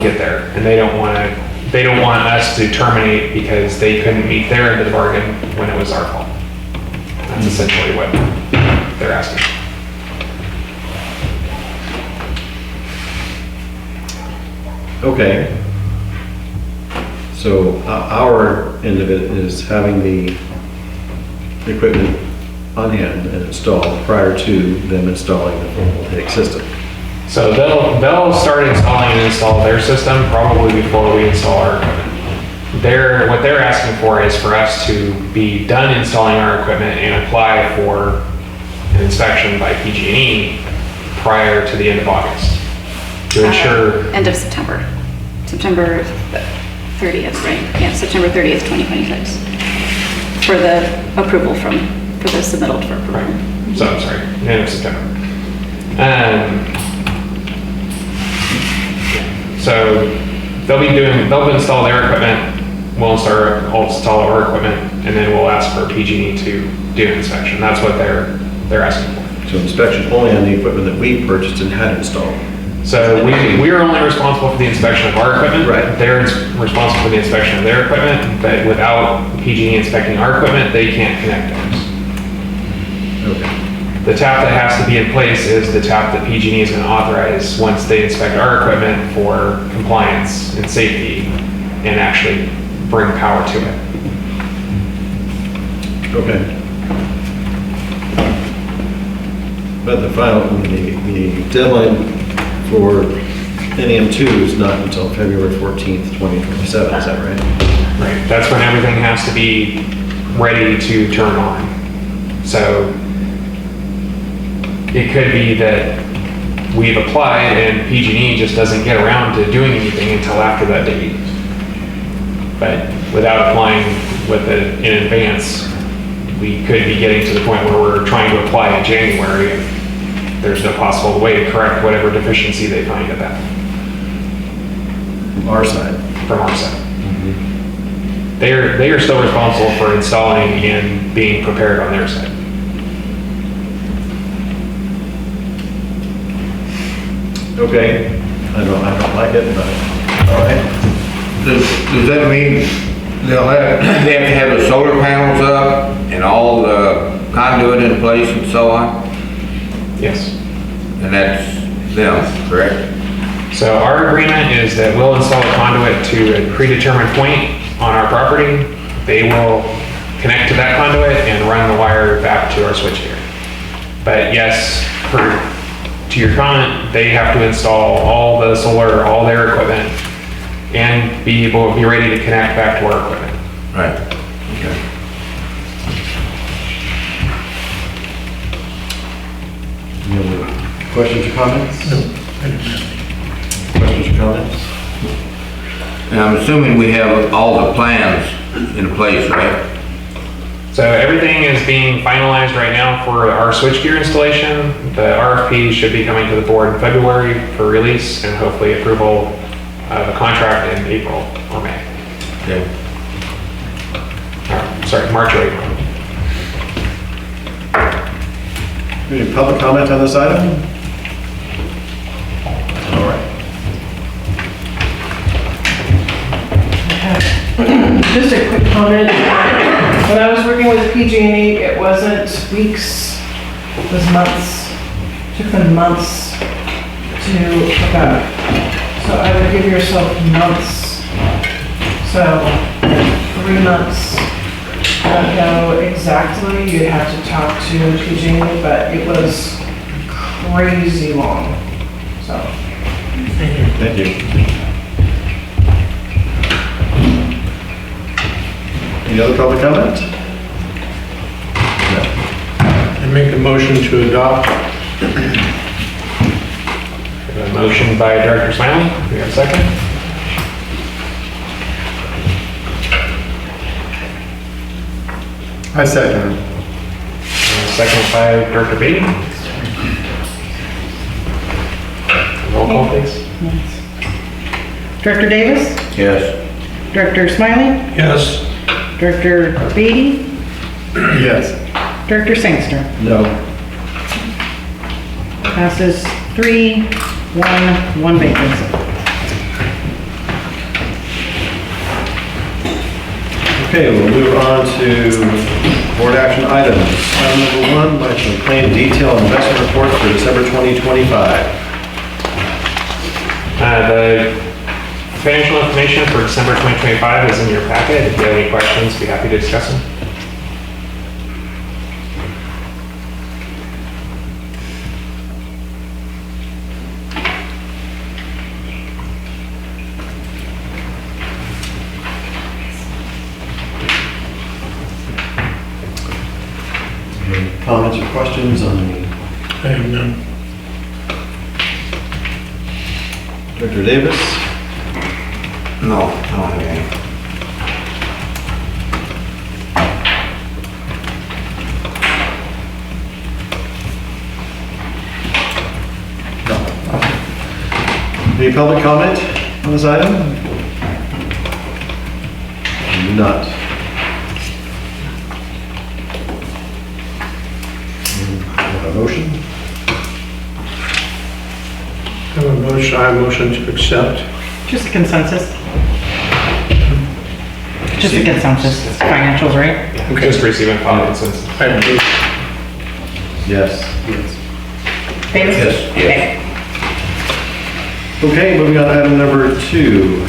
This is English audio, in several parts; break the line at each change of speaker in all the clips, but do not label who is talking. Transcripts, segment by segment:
get there, and they don't want us to terminate because they couldn't meet their end of the bargain when it was our fault. That's essentially what they're asking.
Okay. So our end of it is having the equipment on hand and installed prior to them installing the photovoltaic system.
So they'll start installing and install their system probably before we install our equipment. What they're asking for is for us to be done installing our equipment and apply for an inspection by PG&E prior to the end of August to ensure.
End of September. September 30th, right? Yeah, September 30th, 2026. For the approval for the submittal for approval.
Right. So I'm sorry, end of September. So they'll install their equipment, we'll install our equipment, and then we'll ask for PG&E to do an inspection. That's what they're asking for.
So inspection only on the equipment that we purchased and had installed.
So we are only responsible for the inspection of our equipment.
Right.
They're responsible for the inspection of their equipment, but without PG&E inspecting our equipment, they can't connect ours.
Okay.
The tap that has to be in place is the tap that PG&E is going to authorize once they inspect our equipment for compliance and safety and actually bring power to it.
Okay. But the deadline for NM2 is not until February 14th, 2027, is that right?
Right. That's when everything has to be ready to turn on. So it could be that we've applied and PG&E just doesn't get around to doing anything until after that date. But without applying with it in advance, we could be getting to the point where we're trying to apply in January. There's no possible way to correct whatever deficiency they find at that.
From our side.
From our side. Mm-hmm. They are still responsible for installing and being prepared on their side.
Okay. I don't like it, but all right.
Does that mean they have to have the solar panels up and all the conduit in place and so on?
Yes.
And that's them, correct?
So our agreement is that we'll install a conduit to a predetermined point on our property. They will connect to that conduit and run the wire back to our switchgear. But yes, to your comment, they have to install all the solar, all their equipment, and be ready to connect back to our equipment.
Right. Okay.
Any other questions or comments? No. Questions or comments?
And I'm assuming we have all the plans in place, right?
So everything is being finalized right now for our switchgear installation. The RFP should be coming to the board in February for release and hopefully approval of a contract in April or May.
Okay.
March or April.
Any public comment on this item? All right.
Just a quick comment. When I was working with PG&E, it wasn't weeks, it was months. It took them months to hook up. So I would give yourself months. So 3 months. I don't know exactly, you'd have to talk to PG&E, but it was crazy long, so.
Thank you. Any other public comment? No.
I make a motion to adopt.
A motion by Director Smiley. We have a second.
I second.
Second by Director Beatty. Roll call, please.
Director Davis?
Yes.
Director Smiley?
Yes.
Director Beatty?
Yes.
Director Sangster?
No.
Passes 3-1, 1 vacancy.
Okay, we'll move on to board action items. Item number 1, License Plan Detail Investment Report for December 2025.
The financial information for December 2025 is in your packet. If you have any questions, be happy to discuss them.
Any comments or questions on the
I have none.
Director Davis?
No, I don't have any.
Any public comment on this item? Not. A motion?
I have a motion to accept.
Just a consensus. Just a consensus, financials, right?
Just receiving file consensus.
I approve.
Yes.
Davis?
Yes, yes.
Okay, moving on to item number 2.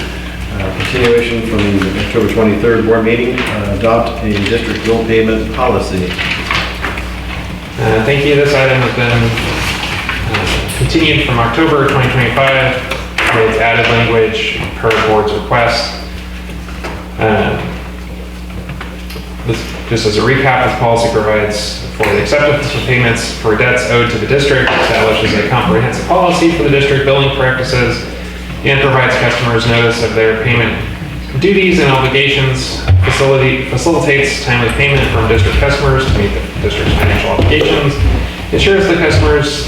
Continuation from the October 23rd board meeting, adopt a district bill payment policy.
Thank you. This item has been continued from October 2025 with added language per board's request. Just as a recap, this policy provides for the acceptance of payments for debts owed to the district, establishes a comprehensive policy for the district billing practices, and provides customers notice of their payment duties and obligations, facilitates timely payment from district customers to meet the district's financial obligations, ensures that customers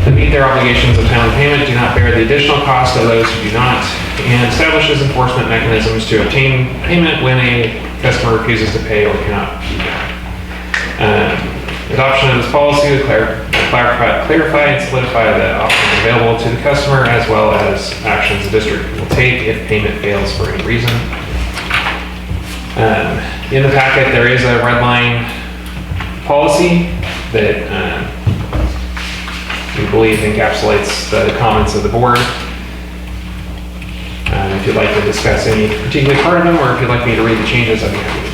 that meet their obligations of timely payment do not bear the additional cost of those who do not, and establishes enforcement mechanisms to obtain payment when a customer refuses to pay or cannot be paid. Adoption of this policy to clarify and solidify the options available to the customer, as well as actions the district will take if payment fails for any reason. In the packet, there is a red line policy that we believe encapsulates the comments of the board. If you'd like to discuss any particular part of them, or if you'd like me to read the changes, I'd be happy to.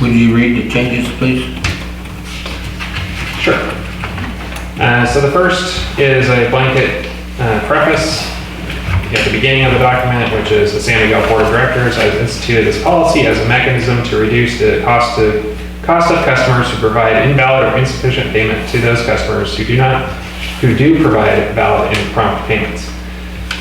Would you read the changes, please?
Sure. So the first is a blanket preface at the beginning of the document, which is the San Miguel Board of Directors has instituted this policy as a mechanism to reduce the cost of customers who provide invalid or insufficient payment to those customers who do provide valid and prompt payments.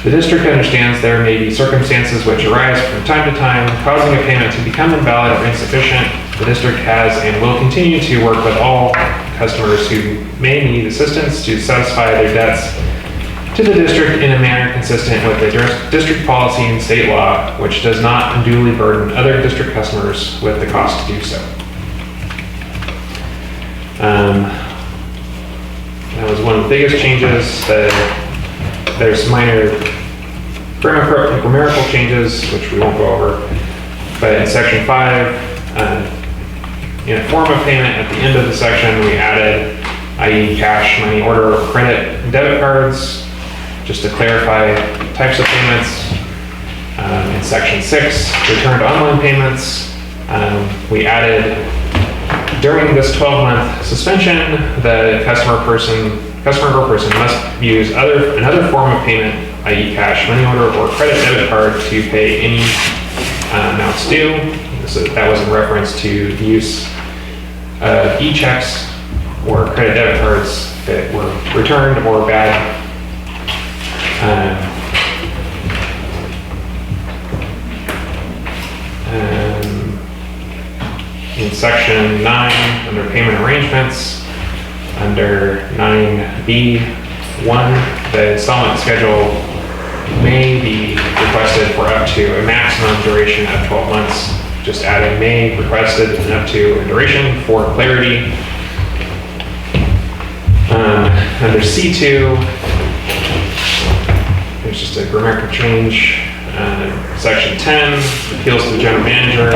The district understands there may be circumstances which arise from time to time causing a payment to become invalid or insufficient. The district has and will continue to work with all customers who may need assistance to satisfy their debts to the district in a manner consistent with the district policy and state law, which does not unduly burden other district customers with the cost to do so. That was one of the biggest changes. There's minor grammatical changes, which we won't go over. But in section 5, in a form of payment at the end of the section, we added, i.e. cash, money order, or credit, and debit cards, just to clarify types of payments. In section 6, returned online payments, we added, during this 12-month suspension, the customer or person must use another form of payment, i.e. cash, money order, or credit debit card to pay any amounts due. So that was in reference to the use of e-checks or credit debit cards that were returned or bad. In section 9, under payment arrangements, under 9B1, the installment schedule may be requested for up to a maximum duration of 12 months. Just adding may, requested, and up to a duration for clarity. Under C2, is just a grammatical change. Section 10, appeals to the general manager.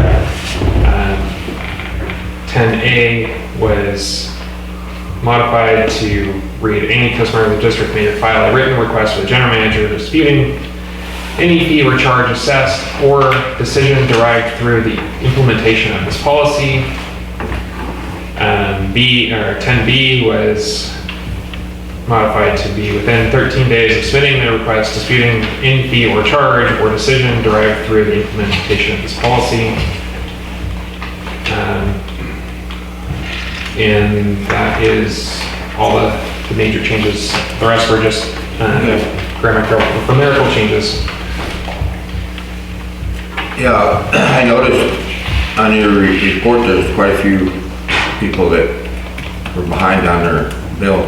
10A was modified to read, any customer of the district may file a written request with the general manager disputing any fee or charge assessed or decision derived through the implementation of this policy. 10B was modified to be within 13 days of submitting the request disputing any fee or charge or decision derived through the implementation of this policy. And that is all the major changes. The rest were just grammatical changes.
Yeah, I noticed on your report, there's quite a few people that were behind on their bill.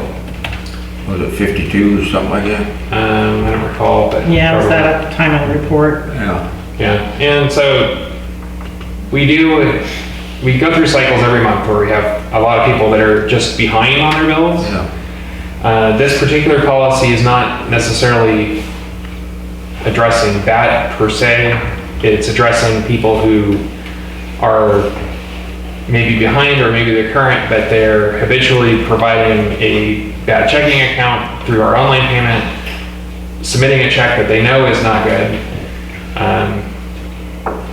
Was it 52 or something like that?
I don't recall, but.
Yeah, was that at the time of the report?
Yeah.
Yeah, and so we go through cycles every month where we have a lot of people that are just behind on their bills.
Yeah.
This particular policy is not necessarily addressing that per se. It's addressing people who are maybe behind or maybe they're current, but they're habitually providing a bad checking account through our online payment, submitting a check that they know is not good,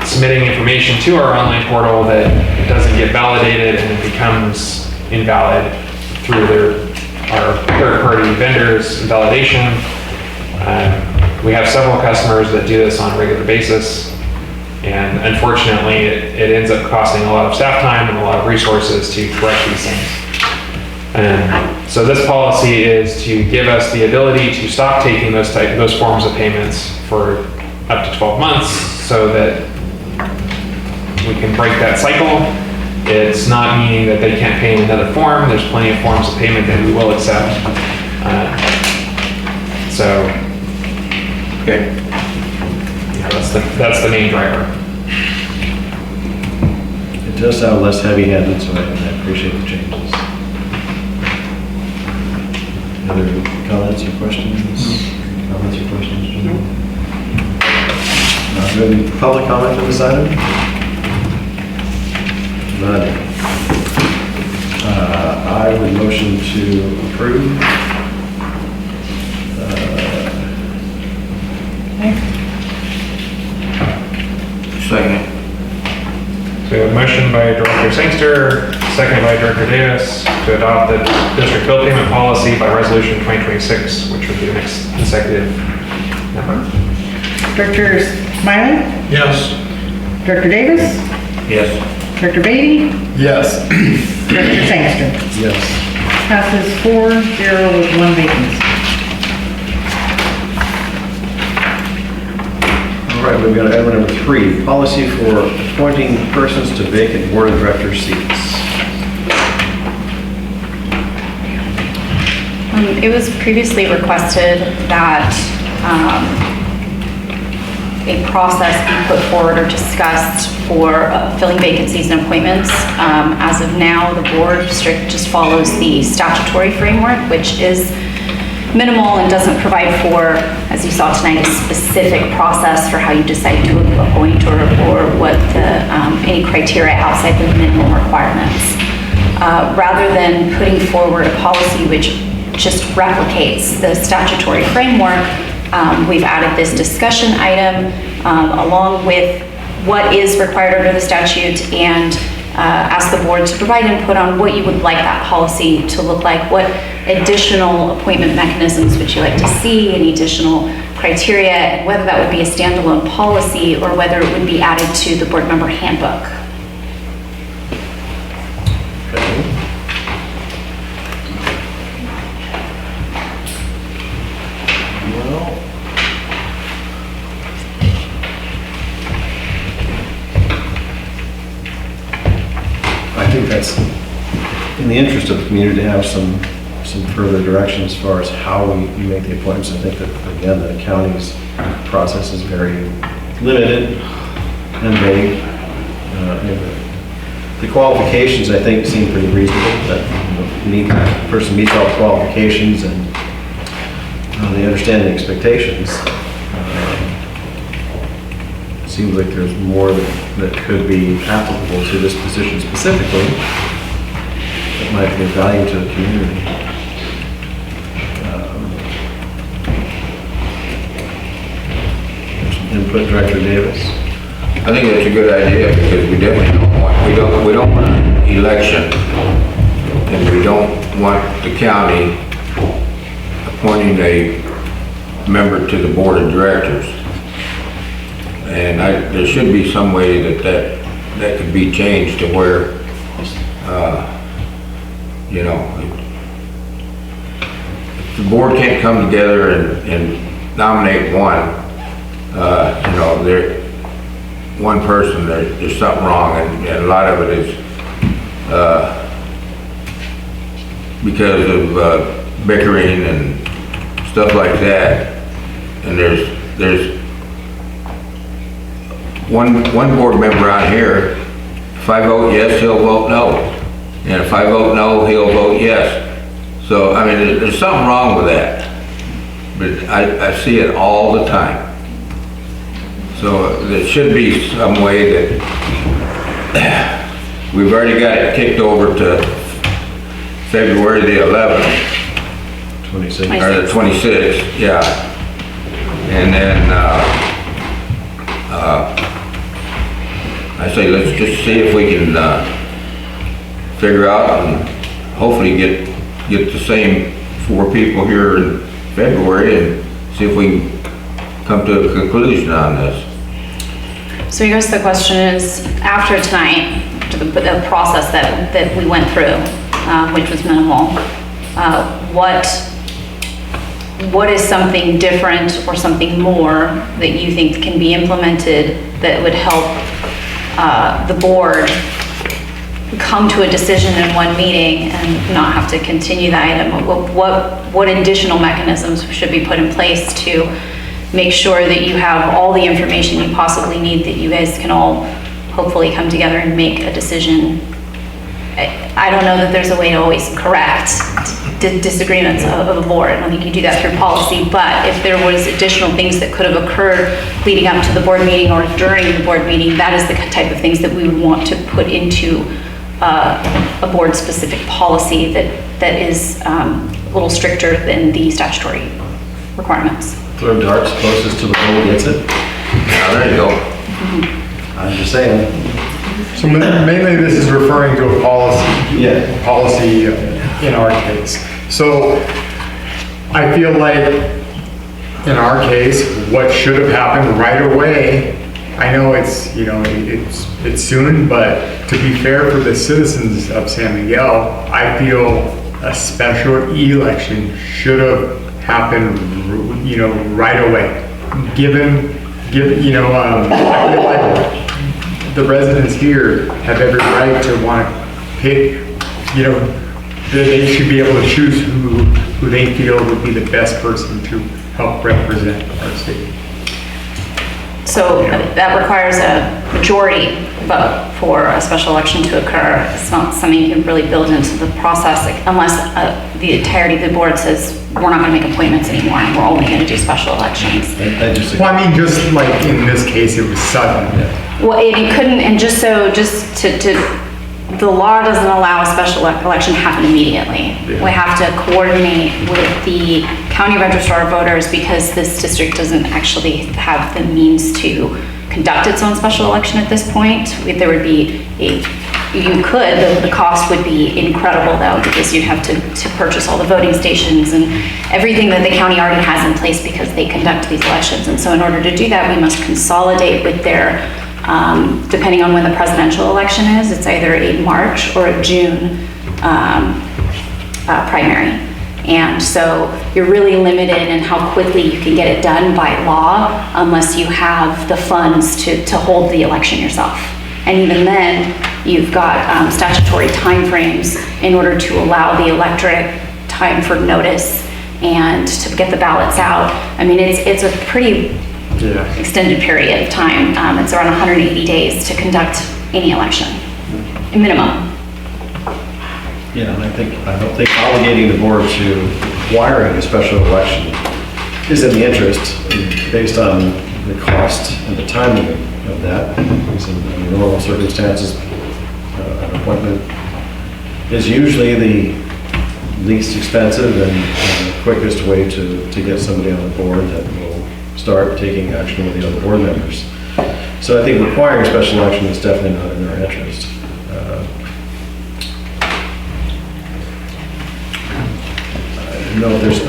submitting information to our online portal that doesn't get validated and it becomes invalid through our third-party vendors' validation. We have several customers that do this on a regular basis, and unfortunately it ends up costing a lot of staff time and a lot of resources to correct these things. So this policy is to give us the ability to stop taking those forms of payments for up to 12 months so that we can break that cycle. It's not meaning that they can't pay in another form. There's plenty of forms of payment that we will accept.
Okay.
Yeah, that's the main driver.
It does sound less heavy-handed, so I appreciate the changes. Other comments or questions? Comments or questions? Any public comment on this item? None. I would motion to approve.
Second.
So we have a motion by Director Sangster, second by Director Davis to adopt the district bill payment policy by resolution 2026, which would be the next consecutive number.
Director Smiley?
Yes.
Director Davis?
Yes.
Director Beatty?
Yes.
Director Sangster?
Yes.
Passes 4-0 with one vacancy.
All right, we've got item number 3, policy for appointing persons to vacant board of director seats.
It was previously requested that a process be put forward or discussed for filling vacancies and appointments. As of now, the board just follows the statutory framework, which is minimal and doesn't provide for, as you saw tonight, a specific process for how you decide to appoint or what any criteria outside the minimum requirements. Rather than putting forward a policy which just replicates the statutory framework, we've added this discussion item along with what is required under the statute and ask the board to provide input on what you would like that policy to look like, what additional appointment mechanisms would you like to see, any additional criteria, and whether that would be a standalone policy or whether it would be added to the board member handbook.
Well, I think that's in the interest of the community to have some further direction as far as how we make the appointments. I think that, again, the county's process is very limited and vague. The qualifications, I think, seem pretty reasonable, that the person meets all the qualifications and they understand the expectations. seems like there's more that could be applicable to this position specifically that might be of value to the community. Input, Director Davis.
I think that's a good idea because we definitely we don't want an election and we don't want the county appointing a member to the board of directors. And there should be some way that could be changed to where, you know, if the board can't come together and nominate one, you know, one person, there's something wrong, and a lot of it is because of bickering and stuff like that. And there's one board member out here, if I vote yes, he'll vote no. And if I vote no, he'll vote yes. So, I mean, there's something wrong with that. But I see it all the time. So there should be some way that we've already got it kicked over to February the 11th.
26.
Or the 26th, yeah. And then, I say let's just see if we can, figure out and hopefully get the same 4 people here in February and see if we can come to a conclusion on this.
So I guess the question is, after tonight, after the process that we went through, which was minimal, what is something different or something more that you think can be implemented that would help the board come to a decision in one meeting and not have to continue the item? What additional mechanisms should be put in place to make sure that you have all the information you possibly need, that you guys can all hopefully come together and make a decision? I don't know that there's a way to always correct disagreements of a board. I don't think you do that through policy, but if there was additional things that could have occurred leading up to the board meeting or during the board meeting, that is the type of things that we would want to put into a board-specific policy that is a little stricter than the statutory requirements.
Throw darts closest to the hole gets it.
Now, there you go.
I'm just saying.
So mainly this is referring to a policy.
Yeah.
Policy in our case. So I feel like in our case, what should have happened right away, I know it's, you know, it's soon, but to be fair for the citizens of San Miguel, I feel a special election should have happened, you know, right away. Given, you know, I feel like the residents here have every right to want to pick, you know, they should be able to choose who they feel would be the best person to help represent our state.
So that requires a majority vote for a special election to occur. It's not something you can really build into the process unless the entirety of the board says, we're not going to make appointments anymore and we're only going to do special elections.
Well, I mean, just like in this case, it was sudden.
Well, it couldn't, and just to the law doesn't allow a special election to happen immediately.
Yeah.
We have to coordinate with the county registrar of voters because this district doesn't actually have the means to conduct its own special election at this point. There would be the cost would be incredible though, because you'd have to purchase all the voting stations and everything that the county already has in place because they conduct these elections. And so in order to do that, we must consolidate with their depending on when the presidential election is, it's either a March or a June primary. And so you're really limited in how quickly you can get it done by law unless you have the funds to hold the election yourself. And even then, you've got statutory timeframes in order to allow the electorate time for notice and to get the ballots out. I mean, it's a pretty extended period of time. It's around 180 days to conduct any election, minimum.
Yeah, and I don't think obligating the board to requiring a special election is in the interest based on the cost and the timing of that. Because in normal circumstances, an appointment is usually the least expensive and quickest way to get somebody on the board that will start taking action with the other board members. So I think requiring special election is definitely not in our interest. I don't know if there's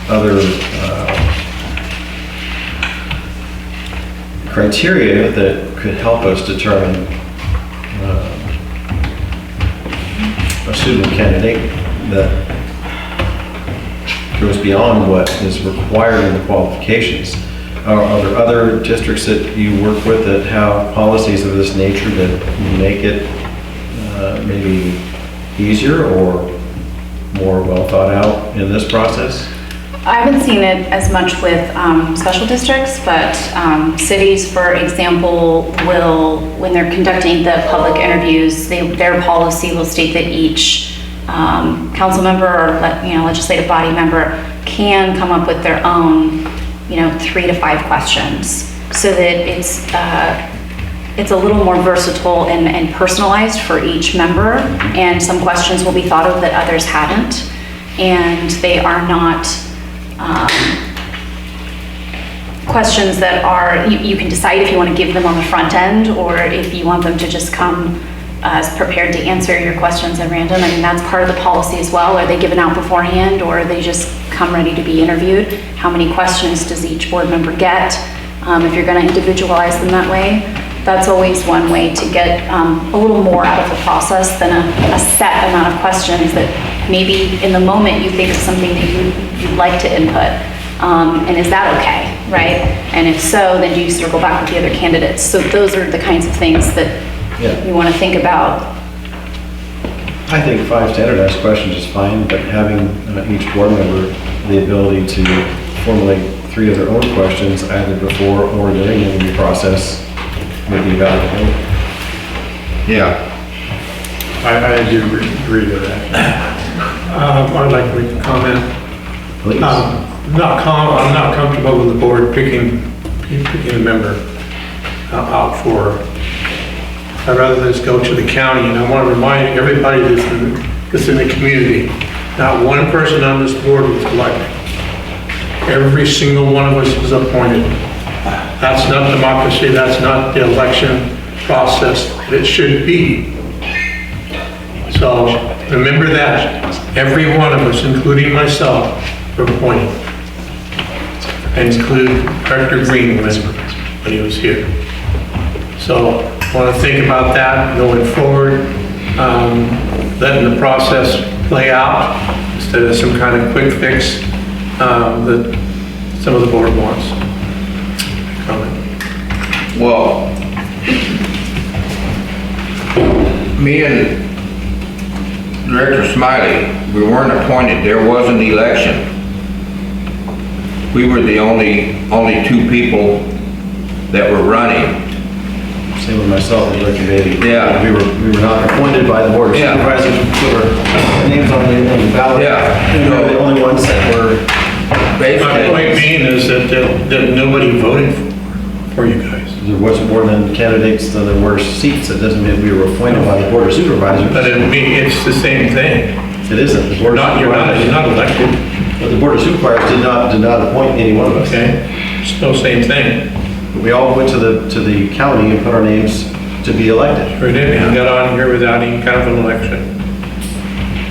other criteria that could help us determine a suitable candidate that goes beyond what is required in the qualifications. Are there other districts that you work with that have policies of this nature that make it maybe easier or more well thought out in this process?
I haven't seen it as much with special districts, but cities, for example, will, when they're conducting the public interviews, their policy will state that each council member or legislative body member can come up with their own 3 to 5 questions, so that it's a little more versatile and personalized for each member, and some questions will be thought of that others hadn't, and they are not questions that are, you can decide if you want to give them on the front end or if you want them to just come as prepared to answer your questions at random. I mean, that's part of the policy as well. Are they given out beforehand, or are they just come ready to be interviewed? How many questions does each board member get? If you're going to individualize them that way, that's always one way to get a little more out of the process than a set amount of questions that maybe in the moment you think is something that you'd like to input. And is that okay, right? And if so, then do you circle back with the other candidates? So those are the kinds of things that you want to think about.
I think 5 standardized questions is fine, but having each board member the ability to formulate 3 of their own questions either before or during the interview process would be valuable.
Yeah.
I do agree to that. I'd like to make a comment.
Please.
I'm not comfortable with the board picking a member out for, I'd rather just go to the county, and I want to remind everybody that's in the community, not one person on this board was elected. Every single one of us was appointed. That's not democracy, that's not the election process that it should be. So remember that, every one of us, including myself, were appointed. And include Director Green when he was here. So I want to think about that going forward, letting the process play out instead of some kind of quick fix that some of the board wants. Comment.
Well, me and Director Smiley, we weren't appointed. There was an election. We were the only 2 people that were running.
Same with myself and Director Beatty.
Yeah.
We were not appointed by the board of
Yeah.
supervisors to put our names on the ballot.
Yeah.
We were the only ones that were.
My point being is that nobody voted for you guys.
There wasn't more than candidates than there were seats. It doesn't mean we were appointed by the board of supervisors.
But it mean, it's the same thing.
It isn't. The board of
You're not
supervisors-
elected,
But the board of supervisors did not appoint any one of us.
okay? Still same thing.
We all went to the county and put our names to be elected.
We didn't, we got on here without any kind of an election.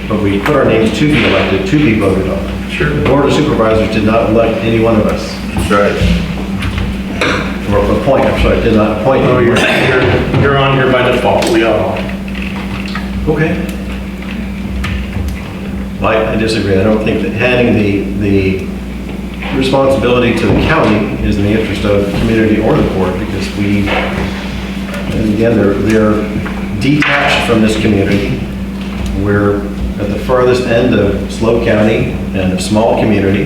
But we put our names to be elected, to be voted on.
Sure.
The board of supervisors did not elect any one of us.
That's right.
Or appoint, I'm sorry, did not appoint.
Oh,
anyone.
you're on here by default, we all are.
Okay. I disagree. I don't think that handing the responsibility to the county is in the interest of the community or the board, because and again, they're detached from this community. We're at the farthest end of Slow County and a small community,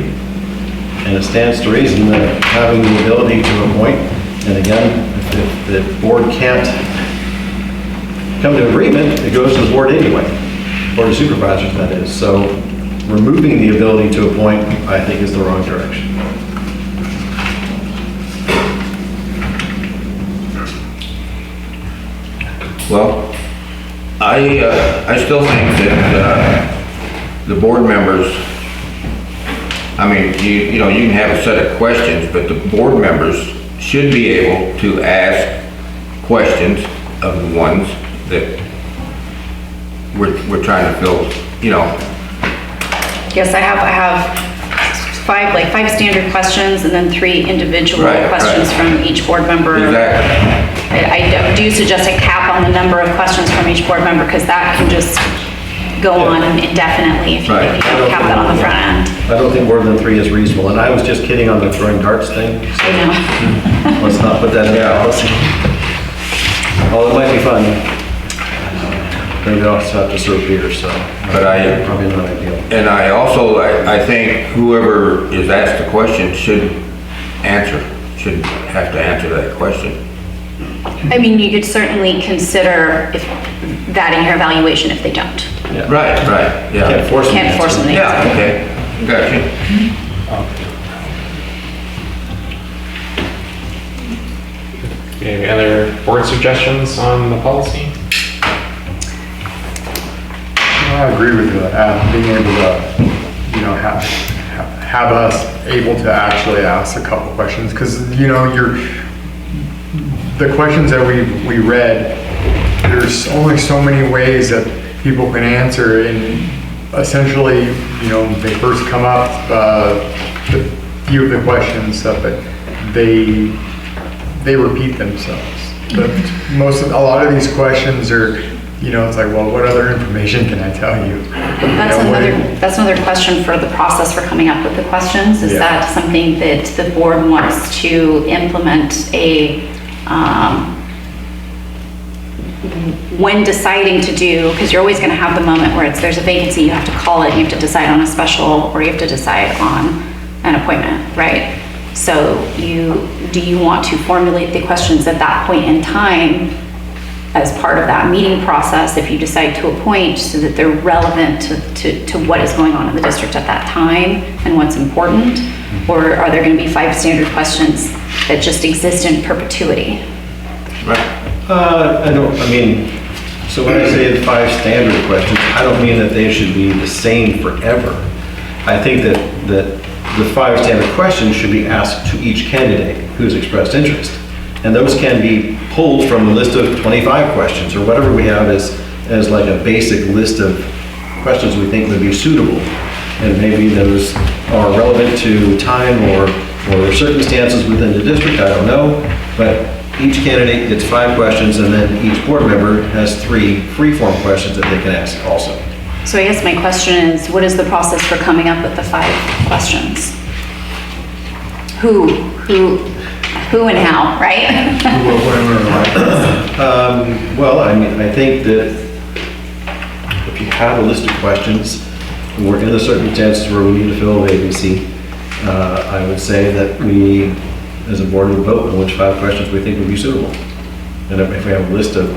and it stands to reason that having the ability to appoint, and again, if the board can't come to agreement, it goes to the board anyway. Board of Supervisors, that is. So removing the ability to appoint, I think, is the wrong direction.
Well, I still think that, the board members, I mean, you know, you can have a set of questions, but the board members should be able to ask questions of the ones that we're trying to fill, you know.
Yes, I have five standard questions and then 3 individual
Right,
questions
right.
from each board member.
Exactly.
I do suggest a cap on the number of questions from each board member because that can just go on indefinitely if you
Right.
don't cap that on the front end.
I don't think more than 3 is reasonable, and I was just kidding on the throwing darts thing.
I know.
Let's not put that in the
Yeah.
policy. Although it might be fun. Maybe I'll also have to serve beer, so.
But
Probably not ideal.
And I also, I think whoever is asked the question should have to answer that question.
I mean, you could certainly consider that in your evaluation if they don't.
Yeah.
Right, yeah.
Can't force them. to
Can't force
answer.
them to
Yeah,
answer.
okay, gotcha.
Any other board suggestions on the policy?
I agree with you, being able to, you know, have us able to actually ask a couple questions, because, you know, the questions that we read, there's only so many ways that people can answer, and essentially, you know, they first come up, a few of the questions, but they repeat themselves. But a lot of these questions are, you know, it's like, well, what other information can I tell you?
That's another question for the process for coming up with the questions. Is
Yeah.
that something that the board wants to implement when deciding to do, because you're always going to have the moment where there's a vacancy, you have to call it, you have to decide on a special, or you have to decide on an appointment, right? So do you want to formulate the questions at that point in time as part of that meeting process if you decide to appoint, so that they're relevant to what is going on in the district at that time and what's important? Or are there going to be 5 standard questions that just exist in perpetuity?
Right.
So when I say the 5 standard questions, I don't mean that they should be the same forever. I think that the 5 standard questions should be asked to each candidate who's expressed interest. And those can be pulled from a list of 25 questions, or whatever we have as like a basic list of questions we think would be suitable. And maybe those are relevant to time or circumstances within the district, I don't know. But each candidate gets 5 questions, and then each board member has 3 free-form questions that they can ask also.
So I guess my question is, what is the process for coming up with the 5 questions? Who and how, right?
Well, I think that if you have a list of questions, and we're in the circumstances where we need to fill a vacancy, I would say that we, as a board, would vote on which 5 questions we think would be suitable. And if we have a list of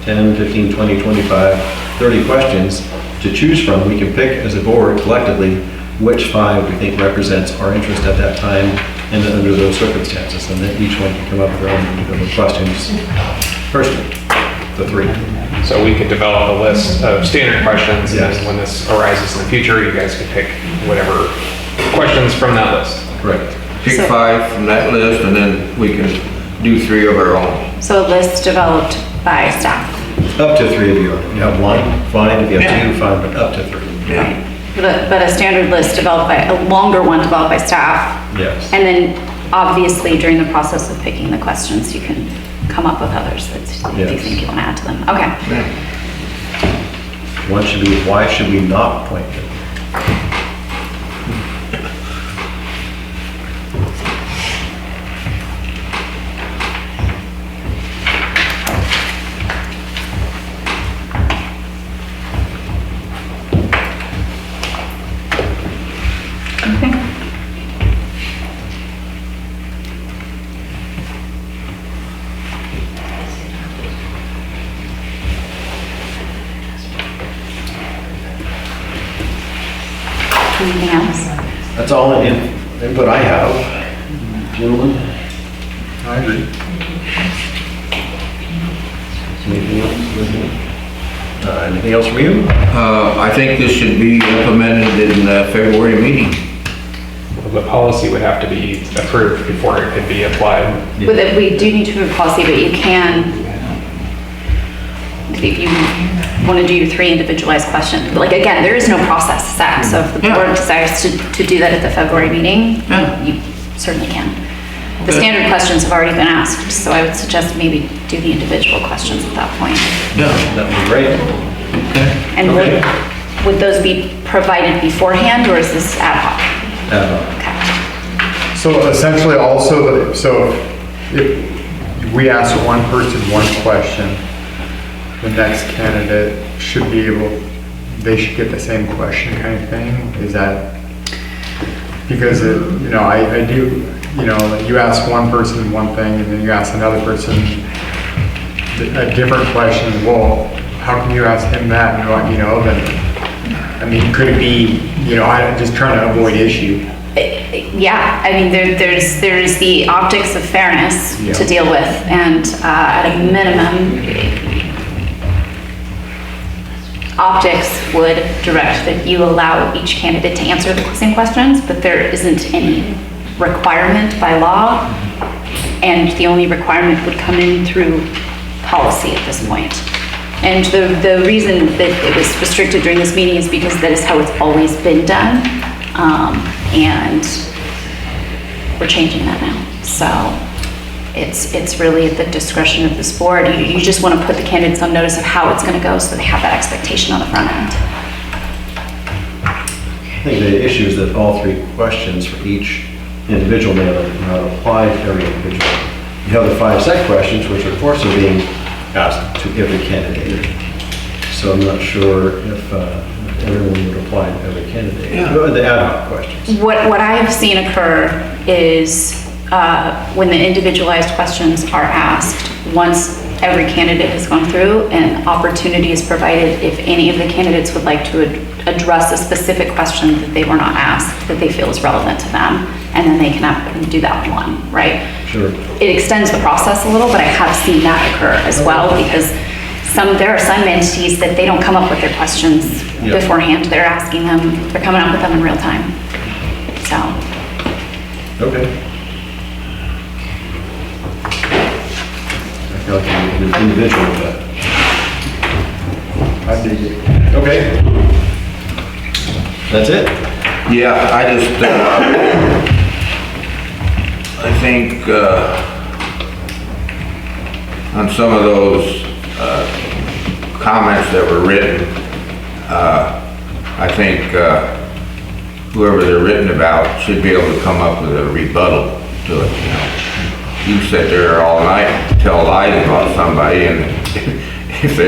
10, 15, 20, 25, 30 questions to choose from, we can pick as a board collectively which 5 we think represents our interest at that time and under those circumstances. And then each one can come up with their own individual questions personally, the 3.
So we could develop a list of standard questions, and
Yes.
then when this arises in the future, you guys can pick whatever questions from that list.
Correct.
Pick
So-
5 from that list, and then we can do 3 of our own.
So a list developed by staff.
Up to 3 of you. If you have 1, fine. If you have 2, fine, but up to 3.
Yeah.
But a standard list developed by, a longer one developed by staff.
Yes.
And then obviously during the process of picking the questions, you can come up with others that you
Yes.
think you want to add to them. Okay.
One should be, why should we not appoint them?
Okay. Anything else?
That's all the input I have. Gentlemen?
I agree.
Anything else from you?
I think this should be implemented in the February meeting.
The policy would have to be approved before it could be applied.
With it, we do need to have a policy, but you can, if you want to do 3 individualized questions, but like, again, there is no process set, so if the
Yeah.
board desires to do that at the February meeting,
Yeah.
you certainly can. The
Okay.
standard questions have already been asked, so I would suggest maybe do the individual questions at that point.
Yeah.
That would be great.
Okay.
And would those be provided beforehand, or is this ad hoc? Okay.
So essentially also, so if we ask one person one question, the next candidate should be able, they should get the same question kind of thing? Is that, because I do, you ask one person one thing and then you ask another person a different question. Well, how can you ask him that? Then, could it be, I'm just trying to avoid issue.
Yeah, I mean, there's the optics of fairness
Yeah.
to deal with, and at a minimum, optics would direct that you allow each candidate to answer the same questions, but there isn't any requirement by law, and the only requirement would come in through policy at this point. And the reason that it was restricted during this meeting is because that is how it's always been done. And we're changing that now. So it's really at the discretion of this board. You just want to put the candidates on notice of how it's going to go so they have that expectation on the front end.
I think the issue is that all 3 questions for each individual may not apply to every individual. You have the 5 set questions, which of course are being asked to every candidate. So I'm not sure if everyone would apply to every candidate.
Yeah.
The ad hoc questions.
What I've seen occur is when the individualized questions are asked, once every candidate has gone through, an opportunity is provided if any of the candidates would like to address a specific question that they were not asked, that they feel is relevant to them, and then they can do that one, right?
Sure.
It extends the process a little, but I have seen that occur as well, because there are some entities that they don't come up with their questions
Yeah.
beforehand. They're asking them, they're coming up with them in real time. So,
Okay. I feel like I'm an individual with that.
I dig it.
Okay. That's it?
Yeah, I just, I think, on some of those, comments that were written, I think, whoever they're written about should be able to come up with a rebuttal to it, You sit there all night, tell lies about somebody, and if they